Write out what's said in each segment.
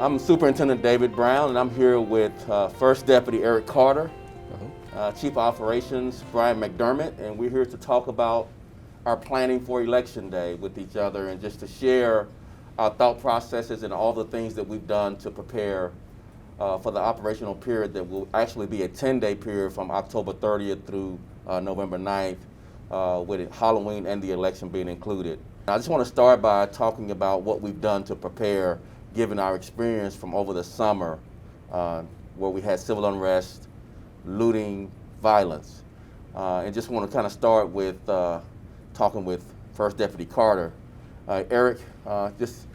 I'm Superintendent David Brown, and I'm here with First Deputy Eric Carter, Chief Operations Brian McDermott, and we're here to talk about our planning for Election Day with each other and just to share our thought processes and all the things that we've done to prepare for the operational period that will actually be a 10-day period from October 30th through November 9th, with Halloween and the election being included. I just want to start by talking about what we've done to prepare, given our experience from over the summer, where we had civil unrest, looting, violence. And just want to kind of start with talking with First Deputy Carter. Eric, just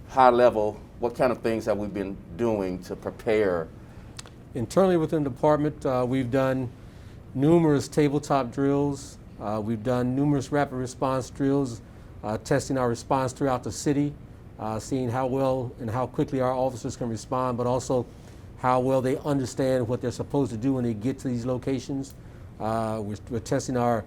high level, what kind of things have we been doing to prepare? Internally within the department, we've done numerous tabletop drills. We've done numerous rapid response drills, testing our response throughout the city, seeing how well and how quickly our officers can respond, but also how well they understand what they're supposed to do when they get to these locations. We're testing our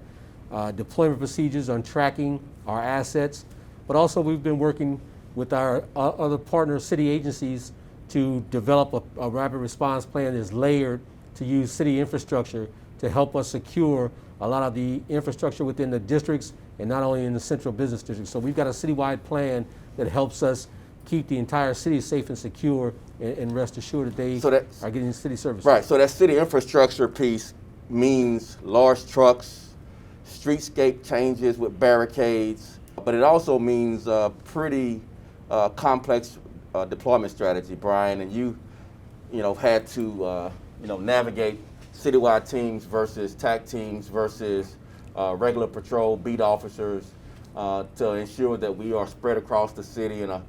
deployment procedures on tracking our assets, but also we've been working with our other partner city agencies to develop a rapid response plan that's layered to use city infrastructure to help us secure a lot of the infrastructure within the districts and not only in the central business district. So we've got a citywide plan that helps us keep the entire city safe and secure and rest assured that they are getting city services. Right, so that city infrastructure piece means large trucks, streetscape changes with barricades, but it also means pretty complex deployment strategy, Brian, and you had to navigate citywide teams versus TAC teams versus regular patrol beat officers to ensure that we are spread across the city in a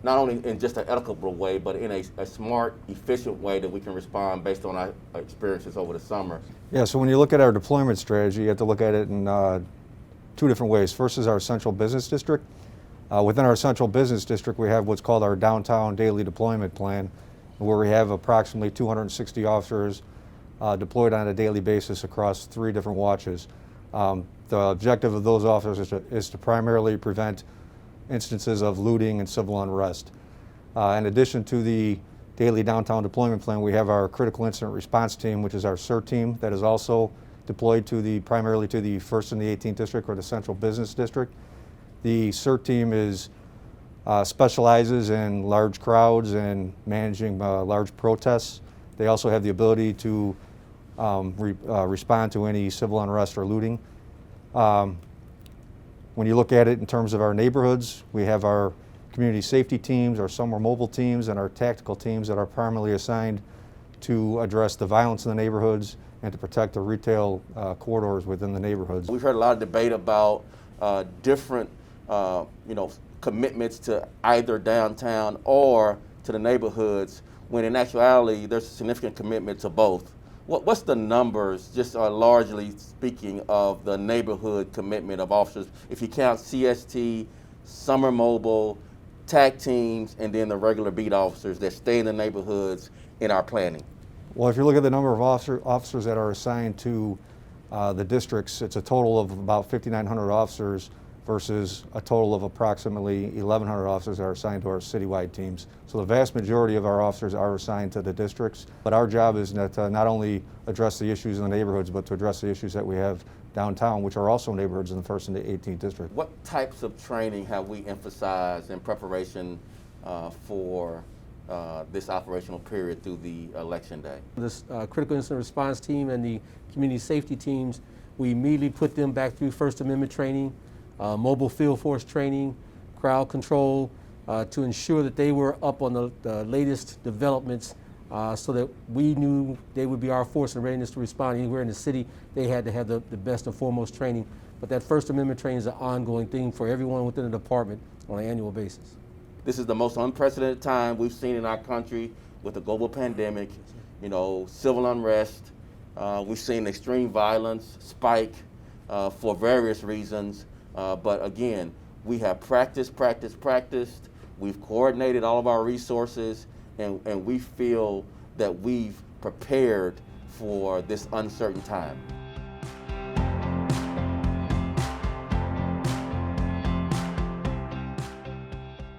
not only in just an equitable way, but in a smart, efficient way that we can respond based on our experiences over the summer. Yeah, so when you look at our deployment strategy, you have to look at it in two different ways. First is our central business district. Within our central business district, we have what's called our downtown daily deployment plan, where we have approximately 260 officers deployed on a daily basis across 3 different watches. The objective of those officers is to primarily prevent instances of looting and civil unrest. In addition to the daily downtown deployment plan, we have our critical incident response team, which is our CERT team, that is also deployed primarily to the 1st and the 18th district or the central business district. The CERT team specializes in large crowds and managing large protests. They also have the ability to respond to any civil unrest or looting. When you look at it in terms of our neighborhoods, we have our community safety teams, our summer mobile teams, and our tactical teams that are primarily assigned to address the violence in the neighborhoods and to protect the retail corridors within the neighborhoods. We've heard a lot of debate about different commitments to either downtown or to the neighborhoods, when in actuality there's a significant commitment to both. What's the numbers, just largely speaking, of the neighborhood commitment of officers, if you count CST, summer mobile, TAC teams, and then the regular beat officers that stay in the neighborhoods in our planning? Well, if you look at the number of officers that are assigned to the districts, it's a total of about 5,900 officers versus a total of approximately 1,100 officers that are assigned to our citywide teams. So the vast majority of our officers are assigned to the districts, but our job is to not only address the issues in the neighborhoods, but to address the issues that we have downtown, which are also neighborhoods in the 1st and the 18th district. What types of training have we emphasized in preparation for this operational period through the election day? This critical incident response team and the community safety teams, we immediately put them back through First Amendment training, mobile field force training, crowd control, to ensure that they were up on the latest developments so that we knew they would be our force and readiness to respond anywhere in the city. They had to have the best and foremost training. But that First Amendment training is an ongoing thing for everyone within the department on an annual basis. This is the most unprecedented time we've seen in our country with the global pandemic, civil unrest. We've seen extreme violence spike for various reasons. But again, we have practiced. We've coordinated all of our resources, and we feel that we've prepared for this uncertain time.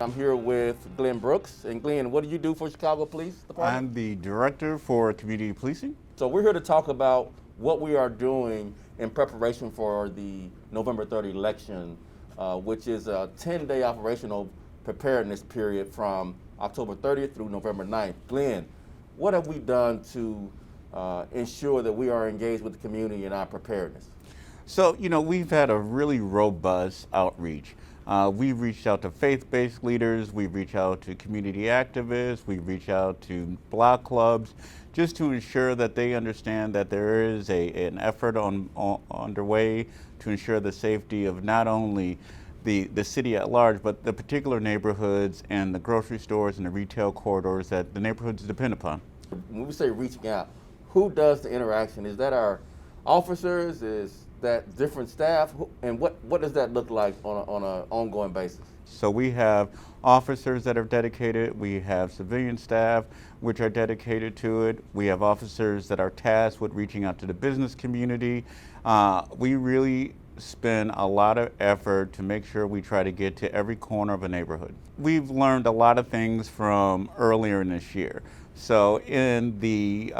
I'm here with Glen Brooks. And Glen, what do you do for Chicago Police Department? I'm the Director for Community Policing. So we're here to talk about what we are doing in preparation for the November 3rd election, which is a 10-day operational preparedness period from October 30th through November 9th. Glen, what have we done to ensure that we are engaged with the community in our preparedness? So, we've had a really robust outreach. We've reached out to faith-based leaders, we've reached out to community activists, we've reached out to block clubs, just to ensure that they understand that there is an effort underway to ensure the safety of not only the city at large, but the particular neighborhoods and the grocery stores and the retail corridors that the neighborhoods depend upon. When we say reaching out, who does the interaction? Is that our officers? Is that different staff? And what does that look like on an ongoing basis? So we have officers that are dedicated, we have civilian staff which are dedicated to it, we have officers that are tasked with reaching out to the business community. We really spend a lot of effort to make sure we try to get to every corner of a neighborhood. We've learned a lot of things from earlier in this year. So in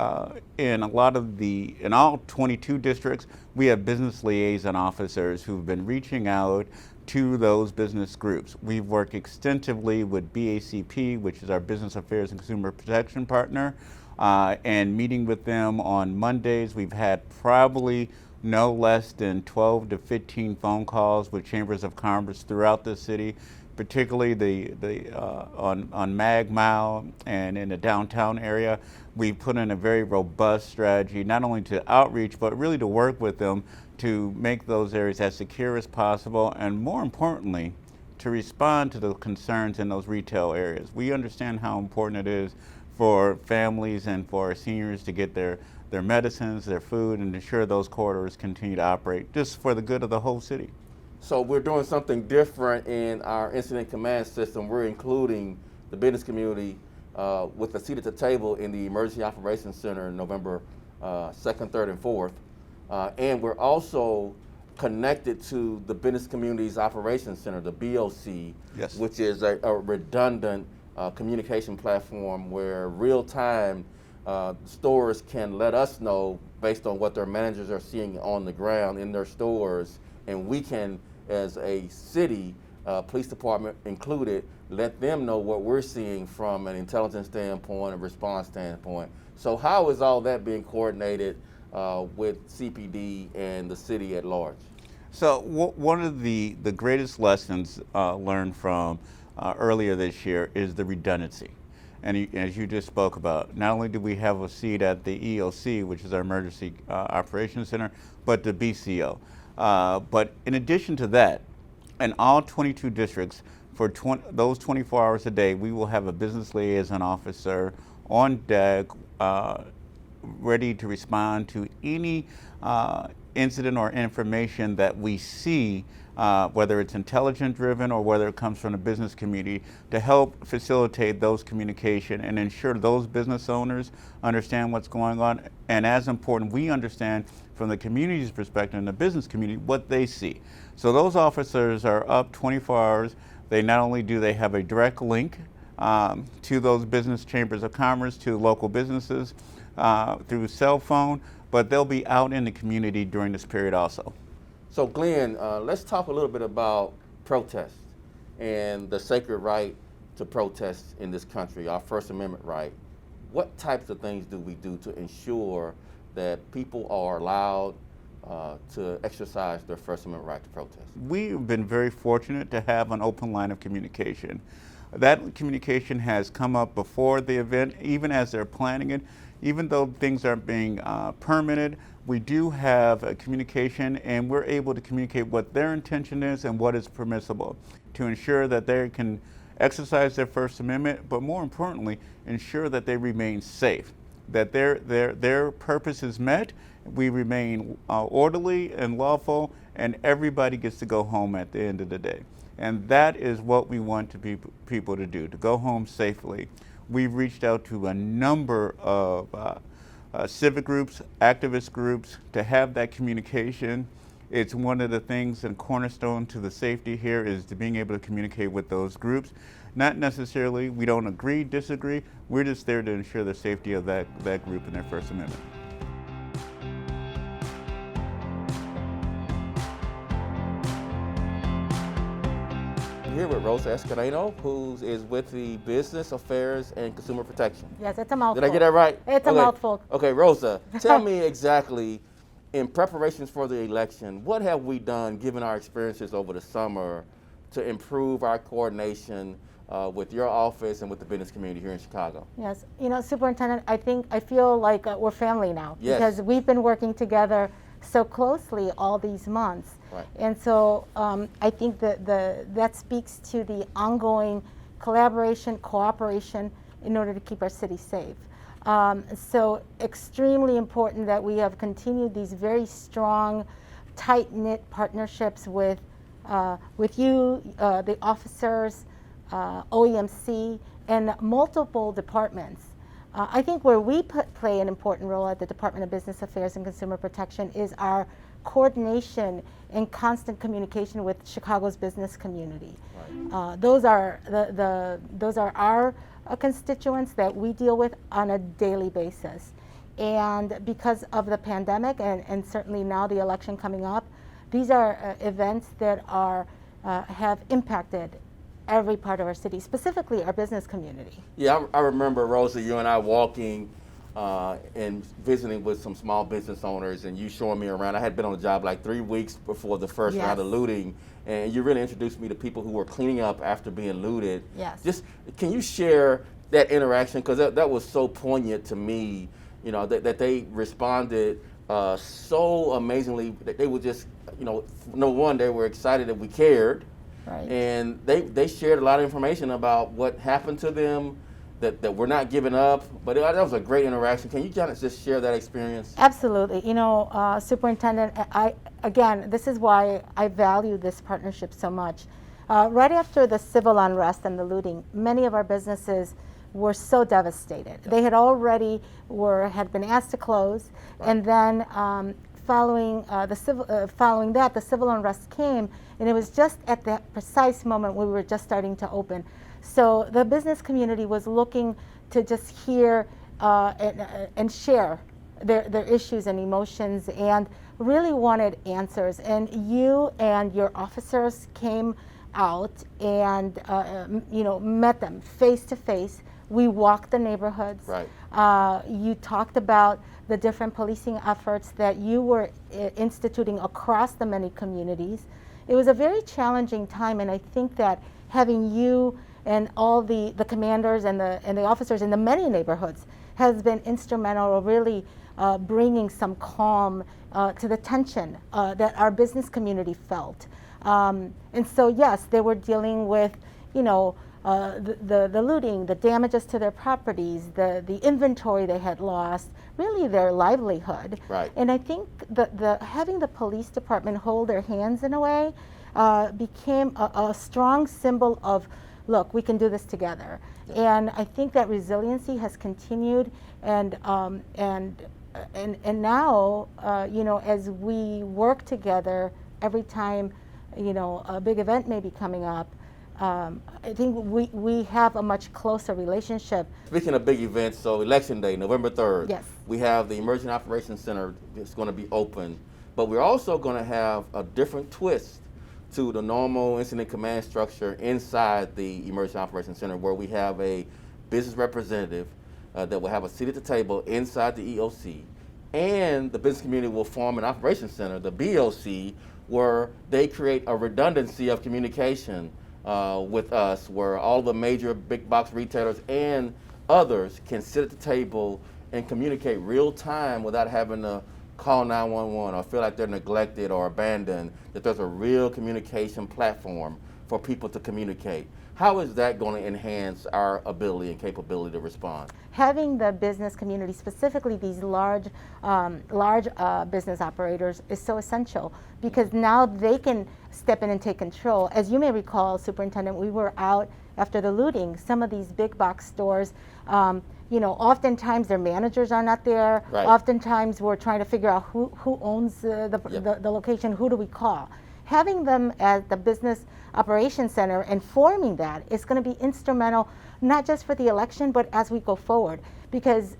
all 22 districts, we have business liaison officers who've been reaching out to those business groups. We've worked extensively with BACP, which is our Business Affairs and Consumer Protection partner, and meeting with them on Mondays. We've had probably no less than 12 to 15 phone calls with chambers of commerce throughout the city, particularly on Mag Mile and in the downtown area. We put in a very robust strategy, not only to outreach, but really to work with them to make those areas as secure as possible, and more importantly, to respond to the concerns in those retail areas. We understand how important it is for families and for our seniors to get their medicines, their food, and ensure those corridors continue to operate just for the good of the whole city. So we're doing something different in our incident command system. We're including the business community with a seat at the table in the Emergency Operations Center November 2nd, 3rd, and 4th. And we're also connected to the Business Communities Operations Center, the BOC, Yes. which is a redundant communication platform where real-time stores can let us know based on what their managers are seeing on the ground in their stores, and we can, as a city, police department included, let them know what we're seeing from an intelligence standpoint, a response standpoint. So how is all that being coordinated with CPD and the city at large? So one of the greatest lessons learned from earlier this year is the redundancy. And as you just spoke about, not only do we have a seat at the EOC, which is our Emergency Operations Center, but the BCO. But in addition to that, in all 22 districts, for those 24 hours a day, we will have a business liaison officer on deck, ready to respond to any incident or information that we see, whether it's intelligence driven or whether it comes from the business community, to help facilitate those communication and ensure those business owners understand what's going on. And as important, we understand from the community's perspective and the business community what they see. So those officers are up 24 hours. They not only do they have a direct link to those business chambers of commerce, to local businesses through cell phone, but they'll be out in the community during this period also. So Glen, let's talk a little bit about protest and the sacred right to protest in this country, our First Amendment right. What types of things do we do to ensure that people are allowed to exercise their First Amendment right to protest? We've been very fortunate to have an open line of communication. That communication has come up before the event, even as they're planning it. Even though things aren't being permitted, we do have a communication, and we're able to communicate what their intention is and what is permissible to ensure that they can exercise their First Amendment, but more importantly, ensure that they remain safe, that their purpose is met, we remain orderly and lawful, and everybody gets to go home at the end of the day. And that is what we want people to do, to go home safely. We've reached out to a number of civic groups, activist groups, to have that communication. It's one of the things and cornerstone to the safety here is to being able to communicate with those groups. Not necessarily, we don't agree, disagree, we're just there to ensure the safety of that group and their First Amendment. Here with Rosa Escareno, who is with the Business Affairs and Consumer Protection. Yes, it's a mouthful. Did I get that right? It's a mouthful. Okay, Rosa, tell me exactly, in preparations for the election, what have we done, given our experiences over the summer, to improve our coordination with your office and with the business community here in Chicago? Yes, you know, Superintendent, I feel like we're family now. Yes. Because we've been working together so closely all these months. Right. And so I think that speaks to the ongoing collaboration, cooperation in order to keep our city safe. So extremely important that we have continued these very strong, tight-knit partnerships with you, the officers, OEMC, and multiple departments. I think where we play an important role at the Department of Business Affairs and Consumer Protection is our coordination and constant communication with Chicago's business community. Right. Those are those are our constituents that we deal with on a daily basis. And because of the pandemic and certainly now the election coming up, these are events that are have impacted every part of our city, specifically our business community. Yeah, I remember, Rosa, you and I walking and visiting with some small business owners, and you showing me around. I had been on the job like 3 weeks before the first round of looting, and you really introduced me to people who were cleaning up after being looted. Yes. Just, can you share that interaction? Because that was so poignant to me, you know, that they responded so amazingly. That they were just, you know, no one, they were excited that we cared. Right. And they shared a lot of information about what happened to them, that we're not giving up. But that was a great interaction. Can you just share that experience? Absolutely. You know, Superintendent, again, this is why I value this partnership so much. Right after the civil unrest and the looting, many of our businesses were so devastated. They had already had been asked to close, Right. and then following that, the civil unrest came, and it was just at that precise moment we were just starting to open. So the business community was looking to just hear and share their issues and emotions, and really wanted answers. And you and your officers came out and you know, met them face to face. We walked the neighborhoods. Right. You talked about the different policing efforts that you were instituting across the many communities. It was a very challenging time, and I think that having you and all the commanders and the officers in the many neighborhoods has been instrumental of really bringing some calm to the tension that our business community felt. And so yes, they were dealing with, you know, the looting, the damages to their properties, the inventory they had lost, really their livelihood. Right. And I think having the police department hold their hands in a way became a strong symbol of, look, we can do this together. Yeah. And I think that resiliency has continued, and now, you know, as we work together, every time, you know, a big event may be coming up, I think we have a much closer relationship. Speaking of big events, so Election Day, November 3rd, Yes. we have the Emergency Operations Center that's going to be open, but we're also going to have a different twist to the normal incident command structure inside the Emergency Operations Center, where we have a business representative that will have a seat at the table inside the EOC, and the business community will form an operations center, the BOC, where they create a redundancy of communication with us, where all the major big box retailers and others can sit at the table and communicate real time without having to call 911 or feel like they're neglected or abandoned, that there's a real communication platform for people to communicate. How is that going to enhance our ability and capability to respond? Having the business community, specifically these large business operators, is so essential, because now they can step in and take control. As you may recall, Superintendent, we were out after the looting. Some of these big box stores, you you know, oftentimes their managers are not there. Right. Oftentimes we're trying to figure out who owns the location, who do we call. Having them at the Business Operations Center and forming that is going to be instrumental, not just for the election, but as we go forward. Because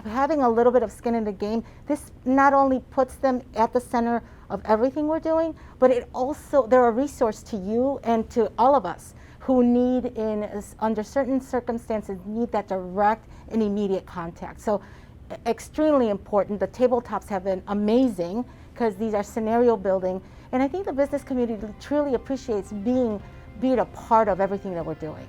having a little bit of skin in the game, this not only puts them at the center of everything we're doing, but it also, they're a resource to you and to all of us who need, under certain circumstances, need that direct and immediate contact. So extremely important. The tabletops have been amazing because these are scenario building. And I think the business community truly appreciates being a part of everything that we're doing.